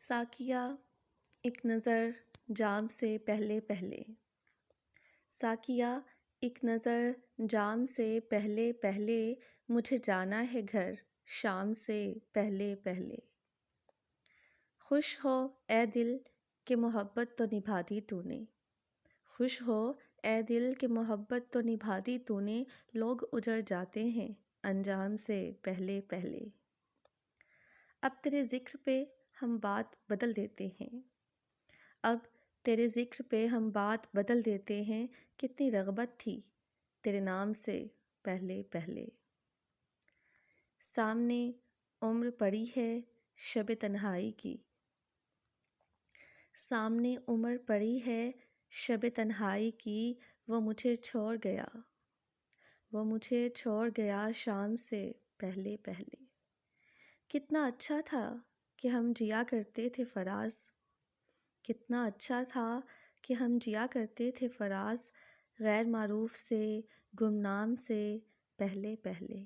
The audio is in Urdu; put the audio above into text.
ساقیہ ایک نظر جام سے پہلے پہلے، ساقیہ ایک نظر جام سے پہلے پہلے، مجھے جانا ہے گھر شام سے پہلے پہلے۔ خوش ہو اے دل کہ محبت تو نبھا دی تو نے، خوش ہو اے دل کہ محبت تو نبھا دی تو نے، لوگ اجڑ جاتے ہیں انجام سے پہلے پہلے۔ اب تیرے ذکر پہ ہم بات بدل دیتے ہیں، اب تیرے ذکر پہ ہم بات بدل دیتے ہیں، کتنی رغبت تھی تیرے نام سے پہلے پہلے۔ سامنے عمر پڑی ہے شب تنہائی کی، سامنے عمر پڑی ہے شب تنہائی کی، وہ مجھے چھوڑ گیا، وہ مجھے چھوڑ گیا شام سے پہلے پہلے۔ کتنا اچھا تھا کہ ہم جیا کرتے تھے فراز، کتنا اچھا تھا کہ ہم جیا کرتے تھے فراز، غیر معروف سے گمنام سے پہلے پہلے۔